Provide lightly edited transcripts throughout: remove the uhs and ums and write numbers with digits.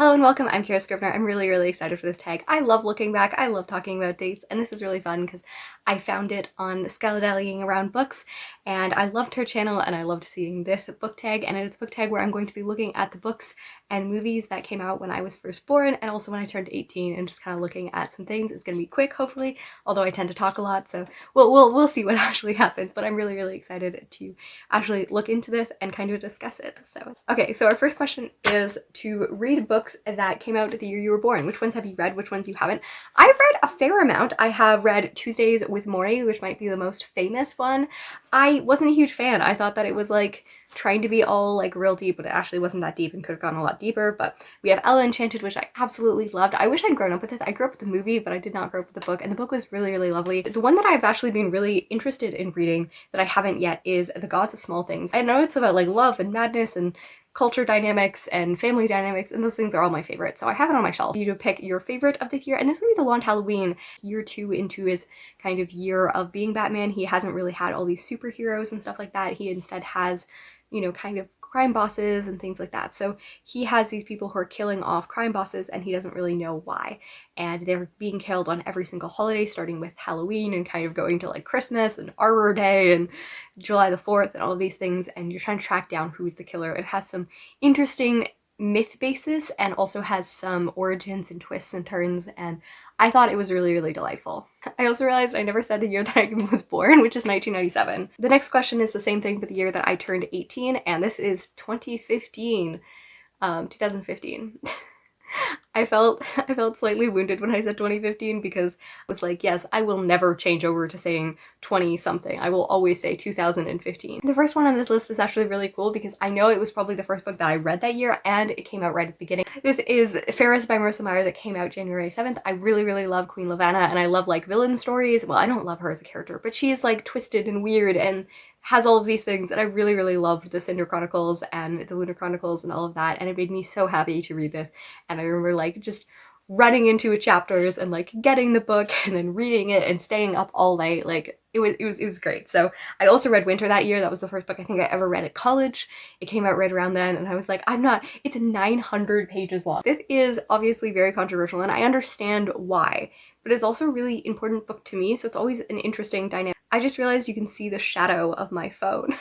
Hello and welcome, I'm Kira Scribner. I'm really excited for this tag. I love looking back, I love talking about dates, and this is really fun because I found it on Scalladallying Around Books, and I loved her channel and I loved seeing this book tag, and it's a book tag where I'm going to be looking at the books and movies that came out when I was first born and also when I turned 18 and just kind of looking at some things. It's going to be quick, hopefully, although I tend to talk a lot, so we'll see what actually happens, but I'm really excited to actually look into this and kind of discuss it. So, okay, so our first question is to read books that came out the year you were born. Which ones have you read? Which ones you haven't? I've read a fair amount. I have read Tuesdays with Morrie, which might be the most famous one. I wasn't a huge fan. I thought that it was like trying to be all like real deep, but it actually wasn't that deep and could have gone a lot deeper. But we have Enchanted, which I absolutely loved. I wish I'd grown up with this. I grew up with the movie, but I did not grow up with the book, and the book was really lovely. The one that I've actually been really interested in reading that I haven't yet is The Gods of Small Things. I know it's about like love and madness and culture dynamics and family dynamics, and those things are all my favorites, so I have it on my shelf. You to pick your favorite of this year, and this would be The Long Halloween. Year 2 into his kind of year of being Batman, he hasn't really had all these superheroes and stuff like that. He instead has, you know, kind of crime bosses and things like that. So he has these people who are killing off crime bosses and he doesn't really know why. And they're being killed on every single holiday, starting with Halloween and kind of going to like Christmas and Arbor Day and July the 4th and all of these things. And you're trying to track down who's the killer. It has some interesting myth basis and also has some origins and twists and turns, and I thought it was really delightful. I also realized I never said the year that I was born, which is 1997. The next question is the same thing, but the year that I turned 18, and this is 2015. 2015. I felt slightly wounded when I said 2015 because I was like, yes, I will never change over to saying 20 something. I will always say 2015. The first one on this list is actually really cool because I know it was probably the first book that I read that year and it came out right at the beginning. This is Fairest by Marissa Meyer that came out January 7th. I really love Queen Lavanna, and I love like villain stories. Well, I don't love her as a character, but she's like twisted and weird and has all of these things, and I really loved the Cinder Chronicles and the Lunar Chronicles and all of that, and it made me so happy to read this. And I remember like just running into chapters and like getting the book and then reading it and staying up all night. Like it was great. So I also read Winter that year. That was the first book I think I ever read at college. It came out right around then, and I was like, it's 900 pages long. This is obviously very controversial and I understand why, but it's also a really important book to me, so it's always an interesting dynamic. I just realized you can see the shadow of my phone.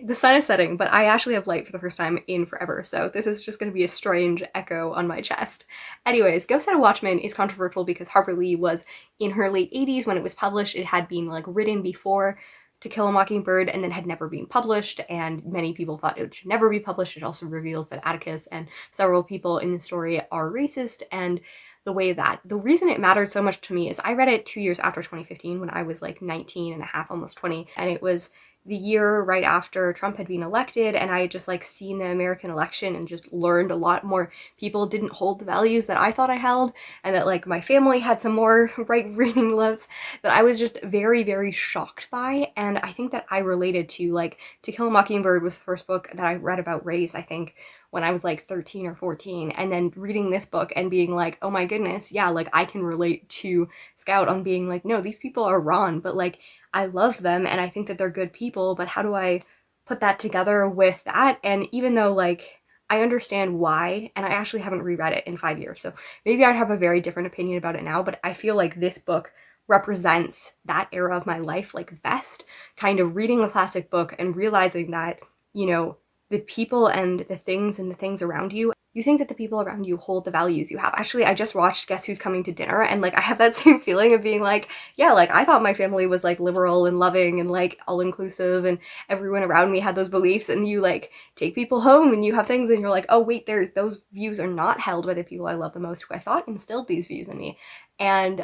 The sun is setting, but I actually have light for the first time in forever, so this is just going to be a strange echo on my chest. Anyways, Go Set A Watchman is controversial because Harper Lee was in her late 80s when it was published. It had been like written before To Kill a Mockingbird and then had never been published, and many people thought it should never be published. It also reveals that Atticus and several people in the story are racist, and the reason it mattered so much to me is I read it 2 years after 2015 when I was like 19 and a half, almost 20, and it was the year right after Trump had been elected, and I had just like seen the American election and just learned a lot more people didn't hold the values that I thought I held, and that like my family had some more right-leaning loves that I was just very shocked by. And I think that I related to, like, To Kill a Mockingbird was the first book that I read about race, I think, when I was like 13 or 14, and then reading this book and being like, oh my goodness, yeah, like I can relate to Scout on being like, no, these people are wrong, but like I love them and I think that they're good people, but how do I put that together with that? And even though like I understand why, and I actually haven't reread it in 5 years, so maybe I'd have a very different opinion about it now, but I feel like this book represents that era of my life like best, kind of reading a classic book and realizing that, you know, the people and the things around you, you think that the people around you hold the values you have. Actually, I just watched Guess Who's Coming to Dinner, and like I have that same feeling of being like, yeah, like I thought my family was like liberal and loving and like all-inclusive and everyone around me had those beliefs, and you like take people home and you have things and you're like, oh wait, those views are not held by the people I love the most who I thought instilled these views in me. And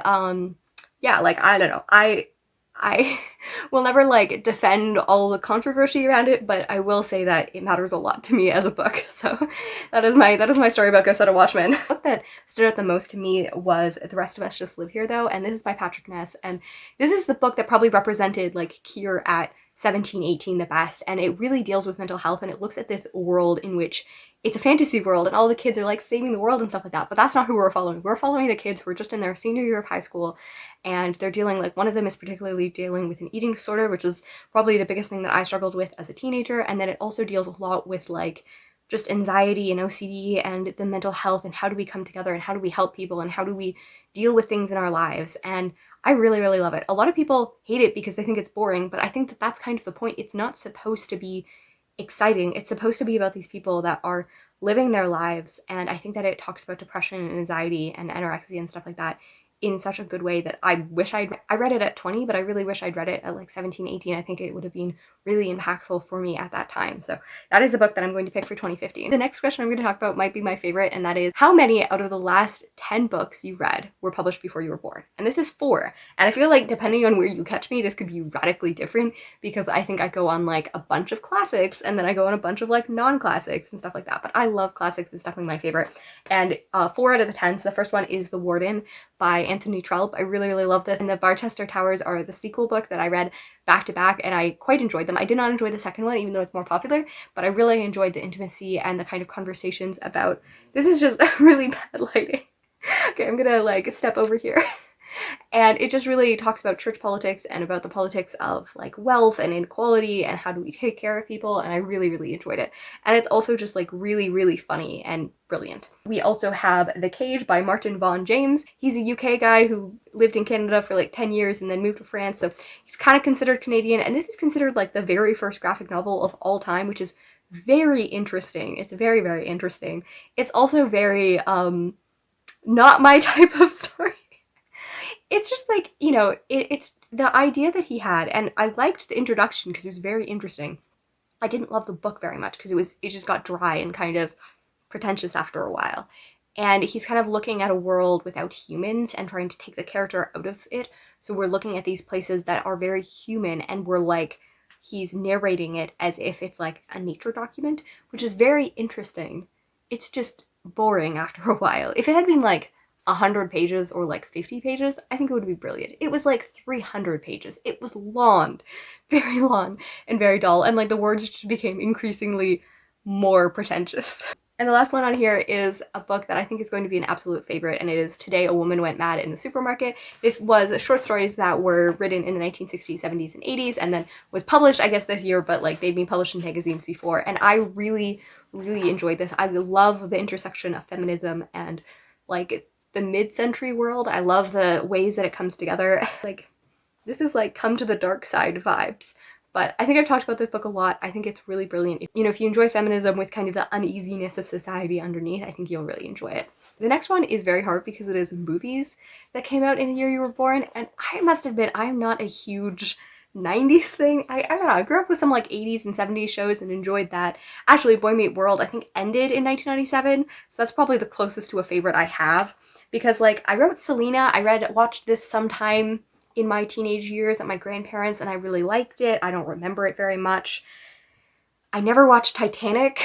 yeah, like I don't know, I will never like defend all the controversy around it, but I will say that it matters a lot to me as a book. So that is my story about Go Set A Watchman. The book that stood out the most to me was The Rest of Us Just Live Here though, and this is by Patrick Ness, and this is the book that probably represented like Kier at 17, 18 the best, and it really deals with mental health, and it looks at this world in which it's a fantasy world and all the kids are like saving the world and stuff like that, but that's not who we're following. We're following the kids who are just in their senior year of high school, and they're dealing, like one of them is particularly dealing with an eating disorder, which is probably the biggest thing that I struggled with as a teenager, and then it also deals a lot with like just anxiety and OCD and the mental health and how do we come together and how do we help people and how do we deal with things in our lives. And I really, really love it. A lot of people hate it because they think it's boring, but I think that that's kind of the point. It's not supposed to be exciting. It's supposed to be about these people that are living their lives. And I think that it talks about depression and anxiety and anorexia and stuff like that in such a good way that I read it at 20, but I really wish I'd read it at like 17, 18. I think it would have been really impactful for me at that time. So that is a book that I'm going to pick for 2015. The next question I'm going to talk about might be my favorite, and that is how many out of the last 10 books you read were published before you were born? And this is 4. And I feel like depending on where you catch me, this could be radically different because I think I go on like a bunch of classics and then I go on a bunch of like non-classics and stuff like that. But I love classics. It's definitely my favorite. And 4 out of the 10. So the first one is The Warden by Anthony Trolp. I really, really love this. And the Barchester Towers are the sequel book that I read back to back, and I quite enjoyed them. I did not enjoy the second one, even though it's more popular, but I really enjoyed the intimacy and the kind of conversations about, this is just really bad lighting. Okay, I'm gonna like step over here. And it just really talks about church politics and about the politics of like wealth and inequality and how do we take care of people, and I really, really enjoyed it. And it's also just like really, really funny and brilliant. We also have The Cage by Martin Vaughn James. He's a UK guy who lived in Canada for like 10 years and then moved to France, so he's kind of considered Canadian, and this is considered like the very first graphic novel of all time, which is very interesting. It's very, very interesting. It's also very not my type of story. It's just like, you know, it's the idea that he had, and I liked the introduction because it was very interesting. I didn't love the book very much because it just got dry and kind of pretentious after a while. And he's kind of looking at a world without humans and trying to take the character out of it. So we're looking at these places that are very human, and we're like, he's narrating it as if it's like a nature document, which is very interesting. It's just boring after a while. If it had been like 100 pages or like 50 pages, I think it would be brilliant. It was like 300 pages. It was long, very long and very dull, and like the words just became increasingly more pretentious. And the last one on here is a book that I think is going to be an absolute favorite, and it is Today a Woman Went Mad in the Supermarket. This was short stories that were written in the 1960s, 70s, and 80s, and then was published, I guess, this year, but like they'd been published in magazines before, and I really, really enjoyed this. I love the intersection of feminism and like the mid-century world. I love the ways that it comes together. Like, this is like come to the dark side vibes. But I think I've talked about this book a lot. I think it's really brilliant. You know, if you enjoy feminism with kind of the uneasiness of society underneath, I think you'll really enjoy it. The next one is very hard because it is movies that came out in the year you were born, and I must admit I'm not a huge 90s thing. I don't know, I grew up with some like 80s and 70s shows and enjoyed that. Actually, Boy Meet World I think ended in 1997, so that's probably the closest to a favorite I have. Because like I wrote Selena, watched this sometime in my teenage years at my grandparents, and I really liked it. I don't remember it very much. I never watched Titanic.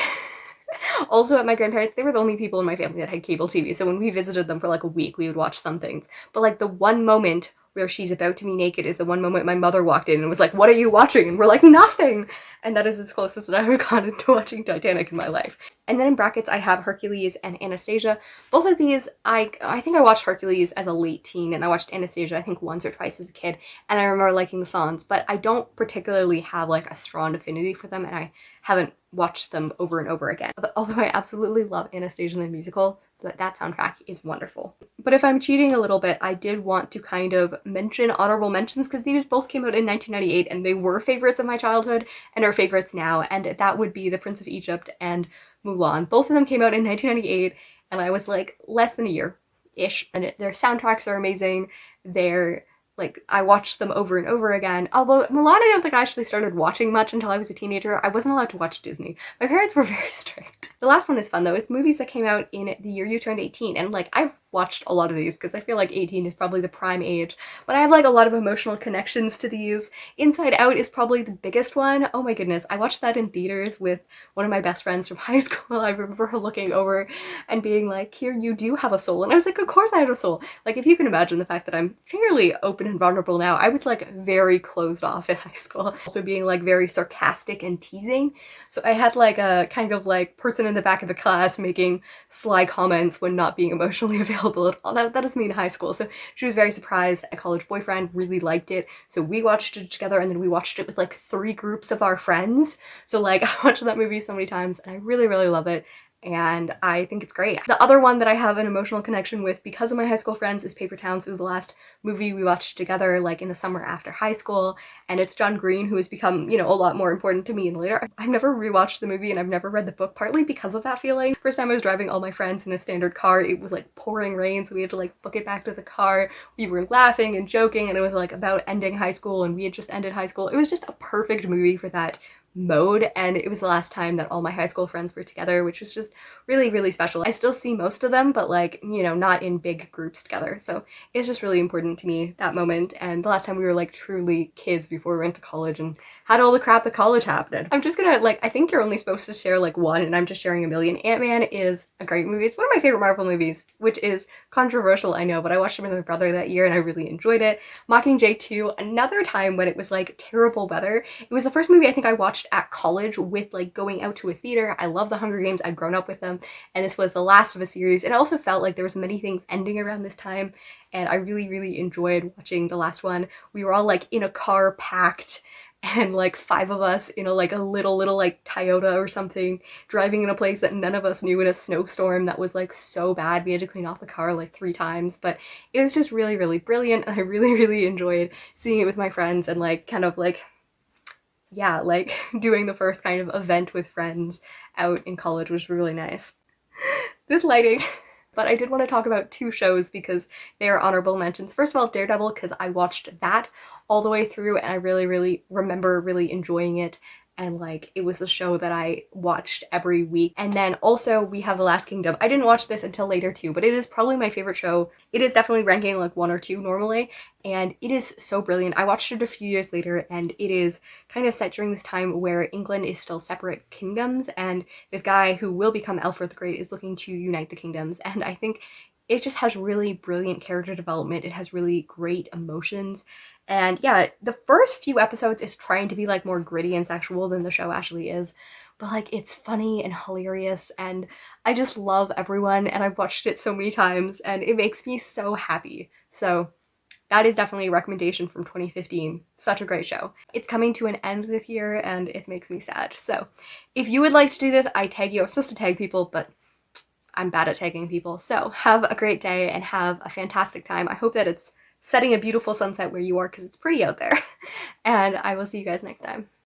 Also at my grandparents, they were the only people in my family that had cable TV, so when we visited them for like a week, we would watch some things. But like the one moment where she's about to be naked is the one moment my mother walked in and was like, "What are you watching?" And we're like, "Nothing!" And that is as closest that I've gotten to watching Titanic in my life. And then in brackets, I have Hercules and Anastasia. Both of these, I think I watched Hercules as a late teen, and I watched Anastasia I think once or twice as a kid, and I remember liking the songs, but I don't particularly have like a strong affinity for them, and I haven't watched them over and over again. Although I absolutely love Anastasia the musical, that soundtrack is wonderful. But if I'm cheating a little bit, I did want to kind of mention honorable mentions because these both came out in 1998 and they were favorites of my childhood and are favorites now, and that would be The Prince of Egypt and Mulan. Both of them came out in 1998 and I was like less than a year-ish, and their soundtracks are amazing. They're like, I watched them over and over again. Although Mulan, I don't think I actually started watching much until I was a teenager. I wasn't allowed to watch Disney. My parents were very strict. The last one is fun though. It's movies that came out in the year you turned 18. And like, I've watched a lot of these because I feel like 18 is probably the prime age. But I have like a lot of emotional connections to these. Inside Out is probably the biggest one. Oh my goodness. I watched that in theaters with one of my best friends from high school. I remember her looking over and being like, "Here, you do have a soul." And I was like, of course I have a soul. Like, if you can imagine the fact that I'm fairly open and vulnerable now, I was like very closed off in high school. Also being like very sarcastic and teasing. So I had like a kind of like person in the back of the class making sly comments when not being emotionally available spoiled a little. That is me in high school. So she was very surprised. A college boyfriend really liked it. So we watched it together, and then we watched it with like 3 groups of our friends. So like I watched that movie so many times and I really, really love it. And I think it's great. The other one that I have an emotional connection with because of my high school friends is Papertowns. It was the last movie we watched together like in the summer after high school, and it's John Green, who has become, you know, a lot more important to me in later. I've never rewatched the movie and I've never read the book, partly because of that feeling. First time I was driving all my friends in a standard car, it was like pouring rain, so we had to like book it back to the car. We were laughing and joking, and it was like about ending high school, and we had just ended high school. It was just a perfect movie for that mode, and it was the last time that all my high school friends were together, which was just really, really special. I still see most of them, but like, you know, not in big groups together. So it's just really important to me, that moment, and the last time we were like truly kids before we went to college and had all the crap that college happened. I'm just gonna like, I think you're only supposed to share like one, and I'm just sharing a million. Ant-Man is a great movie. It's one of my favorite Marvel movies, which is controversial, I know, but I watched it with my brother that year and I really enjoyed it. Mockingjay 2, another time when it was like terrible weather. It was the first movie I think I watched at college with like going out to a theater. I love the Hunger Games. I'd grown up with them, and this was the last of a series. It also felt like there was many things ending around this time, and I really, really enjoyed watching the last one. We were all like in a car packed, and like 5 of us in a like a little like Toyota or something, driving in a place that none of us knew in a snowstorm that was like so bad. We had to clean off the car like 3 times, but it was just really, really brilliant, and I really, really enjoyed seeing it with my friends and like kind of like, yeah, like doing the first kind of event with friends out in college was really nice. This lighting. But I did want to talk about 2 shows because they are honorable mentions. First of all, Daredevil, because I watched that all the way through and I really, really remember really enjoying it. And like, it was the show that I watched every week. And then also we have The Last Kingdom. I didn't watch this until later too, but it is probably my favorite show. It is definitely ranking like 1 or 2 normally, and it is so brilliant. I watched it a few years later, and it is kind of set during this time where England is still separate kingdoms, and this guy who will become Alfred the Great is looking to unite the kingdoms. And I think it just has really brilliant character development. It has really great emotions. And yeah, the first few episodes is trying to be like more gritty and sexual than the show actually is. But like, it's funny and hilarious, and I just love everyone, and I've watched it so many times and it makes me so happy. So that is definitely a recommendation from 2015. Such a great show. It's coming to an end this year and it makes me sad. So if you would like to do this, I tag you. I'm supposed to tag people, but I'm bad at tagging people. So have a great day and have a fantastic time. I hope that it's setting a beautiful sunset where you are, because it's pretty out there. And I will see you guys next time.